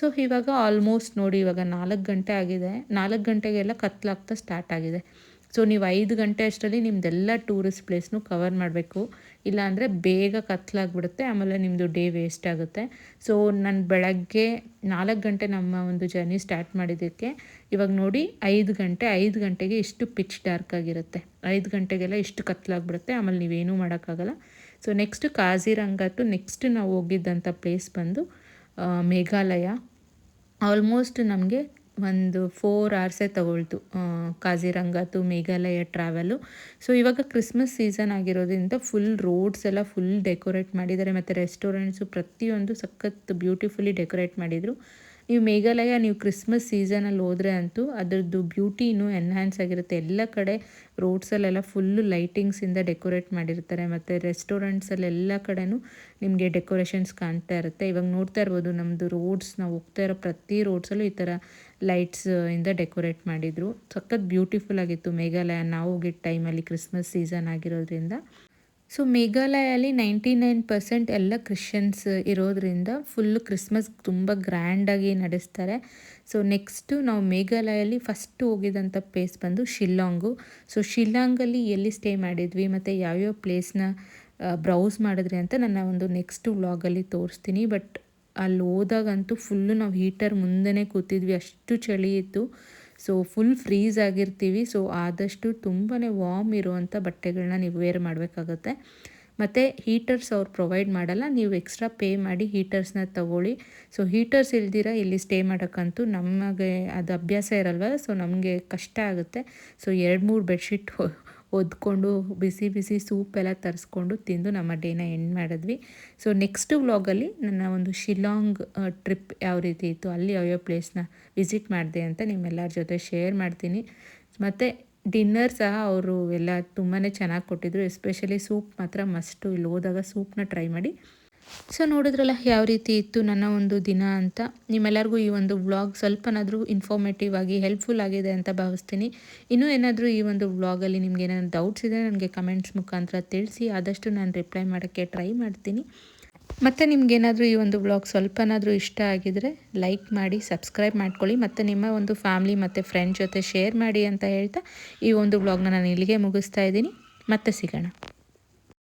ಸೊ ಇವಾಗ ಆಲ್ಮೋಸ್ಟ್ ನೋಡಿ, ಇವಾಗ 4 ಗಂಟೆ ಆಗಿದೆ. 4 ಗಂಟೆಗೆಲ್ಲ ಕತ್ಲಾಗ್ತಾ ಸ್ಟಾರ್ಟ್ ಆಗಿದೆ. ಸೊ ನೀವು 5 ಗಂಟೆ ಅಷ್ಟರಲ್ಲಿ ನಿಮ್ಮದೆಲ್ಲ ಟೂರಿಸ್ಟ್ ಪ್ಲೇಸ್ನು ಕವರ್ ಮಾಡಬೇಕು. ಇಲ್ಲಾಂದರೆ ಬೇಗ ಕತ್ಲಾಗ್ಬಿಡುತ್ತೆ, ಆಮೇಲೆ ನಿಮ್ಮದು ಡೇ ವೇಸ್ಟ್ ಆಗುತ್ತೆ. ಸೊ ನಾನು ಬೆಳಗ್ಗೆ 4 ಗಂಟೆ ನಮ್ಮ ಒಂದು ಜರ್ನಿ ಸ್ಟಾರ್ಟ್ ಮಾಡಿದ್ದಕ್ಕೆ ಇವಾಗ ನೋಡಿ 5 ಗಂಟೆಗೆ ಇಷ್ಟು ಪಿಚ್ ಡಾರ್ಕ್ ಆಗಿರುತ್ತೆ. 5 ಗಂಟೆಗೆಲ್ಲ ಇಷ್ಟು ಕತ್ಲಾಗ್ಬಿಡುತ್ತೆ, ಆಮೇಲೆ ನೀವೇನೂ ಮಾಡೋಕ್ಕಾಗಲ್ಲ. ಸೊ ನೆಕ್ಸ್ಟ್ ಕಾಜಿರಂಗತ್ತು ನೆಕ್ಸ್ಟ್ ನಾವು ಹೋಗಿದ್ದಂಥ ಪ್ಲೇಸ್ ಬಂದು ಮೇಘಾಲಯ. ಆಲ್ಮೋಸ್ಟ್ ನಮಗೆ ಒಂದು 4 ಅವರ್ಸೇ ತಗೊಳ್ತು Kaziranga to Meghalaya travel. So ಇವಾಗ ಕ್ರಿಸ್ಮಸ್ ಸೀಸನ್ ಆಗಿರೋದ್ರಿಂದ ಫುಲ್ ರೋಡ್ಸ್ ಎಲ್ಲ ಫುಲ್ ಡೆಕೋರೇಟ್ ಮಾಡಿದ್ದಾರೆ. ಮತ್ತು ರೆಸ್ಟೋರೆಂಟ್ಸು ಪ್ರತಿಯೊಂದು ಸಖತ್ ಬ್ಯೂಟಿಫುಲ್ಲಿ ಡೆಕೋರೇಟ್ ಮಾಡಿದರು. ನೀವು ಮೇಘಾಲಯ ನೀವು ಕ್ರಿಸ್ಮಸ್ ಸೀಸನಲ್ಲಿ ಹೋದರೆ ಅಂತೂ ಅದರದ್ದು ಬ್ಯೂಟಿ ಇನ್ನೂ ಎನ್ಹ್ಯಾನ್ಸ್ ಆಗಿರುತ್ತೆ. ಎಲ್ಲ ಕಡೆ ರೋಡ್ಸಲ್ಲೆಲ್ಲ ಫುಲ್ಲು ಲೈಟಿಂಗ್ಸಿಂದ ಡೆಕೋರೇಟ್ ಮಾಡಿರ್ತಾರೆ. ಮತ್ತು ರೆಸ್ಟೋರೆಂಟ್ಸಲ್ಲೆಲ್ಲ ಕಡೆನೂ ನಿಮಗೆ ಡೆಕೋರೇಷನ್ಸ್ ಕಾಣ್ತಾ ಇರುತ್ತೆ. ಇವಾಗ ನೋಡ್ತಾ ಇರ್ಬೋದು ನಮ್ಮದು ರೋಡ್ಸ್, ನಾವು ಹೋಗ್ತಾ ಇರೋ ಪ್ರತಿ ರೋಡ್ಸಲ್ಲೂ ಈ ಥರ ಲೈಟ್ಸ್ ಇಂದ ಡೆಕೋರೇಟ್ ಮಾಡಿದರು. ಸಖತ್ ಬ್ಯೂಟಿಫುಲ್ ಆಗಿತ್ತು ಮೇಘಾಲಯ ನಾವು ಹೋಗಿದ್ದ ಟೈಮಲ್ಲಿ, ಕ್ರಿಸ್ಮಸ್ ಸೀಸನ್ ಆಗಿರೋದ್ರಿಂದ. ಸೊ ಮೇಘಾಲಯಲ್ಲಿ 99% ಎಲ್ಲ ಕ್ರಿಶ್ಚಿಯನ್ಸ್ ಇರೋದ್ರಿಂದ ಫುಲ್ಲು ಕ್ರಿಸ್ಮಸ್ ತುಂಬ ಗ್ರ್ಯಾಂಡಾಗಿ ನಡೆಸ್ತಾರೆ. ಸೊ ನೆಕ್ಸ್ಟು ನಾವು ಮೇಘಾಲಯಲ್ಲಿ ಫಸ್ಟು ಹೋಗಿದ್ದಂಥ ಪ್ಲೇಸ್ ಬಂದು ಶಿಲ್ಲಾಂಗು. ಸೊ ಶಿಲ್ಲಾಂಗಲ್ಲಿ ಎಲ್ಲಿ ಸ್ಟೇ ಮಾಡಿದ್ವಿ ಮತ್ತು ಯಾವ್ಯಾವ ಪ್ಲೇಸ್ನ ಬ್ರೌಸ್ ಮಾಡಿದ್ರಿ ಅಂತ ನನ್ನ ಒಂದು ನೆಕ್ಸ್ಟ್ ವ್ಲಾಗಲ್ಲಿ ತೋರಿಸ್ತೀನಿ. ಬಟ್ ಅಲ್ಲಿ ಹೋದಾಗಂತೂ ಫುಲ್ಲು ನಾವು ಹೀಟರ್ ಮುಂದೆನೇ ಕೂತಿದ್ವಿ, ಅಷ್ಟು ಚಳಿ ಇತ್ತು. ಸೊ ಫುಲ್ ಫ್ರೀಸ್ ಆಗಿರ್ತೀವಿ. ಸೊ ಆದಷ್ಟು ತುಂಬಾ ವಾರ್ಮ್ ಇರುವಂಥ ಬಟ್ಟೆಗಳನ್ನ ನೀವು ವೇರ್ ಮಾಡಬೇಕಾಗತ್ತೆ. ಮತ್ತು ಹೀಟರ್ಸ್ ಅವ್ರು ಪ್ರೊವೈಡ್ ಮಾಡಲ್ಲ, ನೀವು ಎಕ್ಸ್ಟ್ರಾ ಪೇ ಮಾಡಿ ಹೀಟರ್ಸ್ನ ತಗೊಳ್ಳಿ. ಸೊ ಹೀಟರ್ಸ್ ಇಲ್ದಿರ ಇಲ್ಲಿ ಸ್ಟೇ ಮಾಡೋಕ್ಕಂತೂ ನಮಗೆ ಅದು ಅಭ್ಯಾಸ ಇರಲ್ವ, ಸೊ ನಮಗೆ ಕಷ್ಟ ಆಗುತ್ತೆ. ಸೊ 2-3 ಬೆಡ್ಶೀಟ್ ಒದ್ಕೊಂಡು ಬಿಸಿ ಸೂಪ್ ಎಲ್ಲ ತರಿಸ್ಕೊಂಡು ತಿಂದು ನಮ್ಮ ಡೇನ ಎಂಡ್ ಮಾಡಿದ್ವಿ. ಸೊ ನೆಕ್ಸ್ಟ್ ವ್ಲಾಗಲ್ಲಿ ನನ್ನ ಒಂದು ಶಿಲ್ಲಾಂಗ್ ಟ್ರಿಪ್ ಯಾವ ರೀತಿ ಇತ್ತು, ಅಲ್ಲಿ ಯಾವ್ಯಾವ ಪ್ಲೇಸ್ನ ವಿಸಿಟ್ ಮಾಡಿದೆ ಅಂತ ನಿಮ್ಮೆಲ್ಲರ ಜೊತೆ ಶೇರ್ ಮಾಡ್ತೀನಿ. ಮತ್ತು ಡಿನ್ನರ್ ಸಹ ಅವರು ಎಲ್ಲ ತುಂಬಾ ಚೆನ್ನಾಗಿ ಕೊಟ್ಟಿದ್ರು. ಎಸ್ಪೆಷಲಿ ಸೂಪ್ ಮಾತ್ರ ಮಸ್ಟು, ಇಲ್ಲಿ ಹೋದಾಗ ಸೂಪ್ನ ಟ್ರೈ ಮಾಡಿ. ಸೊ ನೋಡಿದ್ರಲ್ಲ ಯಾವ ರೀತಿ ಇತ್ತು ನನ್ನ ಒಂದು ದಿನ ಅಂತ. ನಿಮ್ಮೆಲ್ಲರಿಗೂ ಈ ಒಂದು ವ್ಲಾಗ್ ಸ್ವಲ್ಪನಾದರೂ ಇನ್ಫಾರ್ಮೇಟಿವ್ ಆಗಿ ಹೆಲ್ಪ್ಫುಲ್ ಆಗಿದೆ ಅಂತ ಭಾವಿಸ್ತೀನಿ. ಇನ್ನೂ ಏನಾದರೂ ಈ ಒಂದು ವ್ಲಾಗಲ್ಲಿ ನಿಮ್ಗೆ ಏನಾದರೂ ಡೌಟ್ಸ್ ಇದೆ ನನಗೆ ಕಮೆಂಟ್ಸ್ ಮುಖಾಂತರ ತಿಳಿಸಿ, ಆದಷ್ಟು ನಾನು ರಿಪ್ಲೈ ಮಾಡೋಕ್ಕೆ ಟ್ರೈ ಮಾಡ್ತೀನಿ. ಮತ್ತು ನಿಮ್ಗೇನಾದರೂ ಈ ಒಂದು ವ್ಲಾಗ್ ಸ್ವಲ್ಪನಾದರೂ ಇಷ್ಟ ಆಗಿದರೆ ಲೈಕ್ ಮಾಡಿ, ಸಬ್ಸ್ಕ್ರೈಬ್ ಮಾಡ್ಕೊಳ್ಳಿ, ಮತ್ತು ನಿಮ್ಮ ಒಂದು ಫ್ಯಾಮ್ಲಿ ಮತ್ತು ಫ್ರೆಂಡ್ ಜೊತೆ ಶೇರ್ ಮಾಡಿ ಅಂತ ಹೇಳ್ತಾ ಈ ಒಂದು ವ್ಲಾಗ್ನ ನಾನು ಇಲ್ಲಿಗೆ ಮುಗಿಸ್ತಾ ಇದ್ದೀನಿ. ಮತ್ತೆ ಸಿಗೋಣ.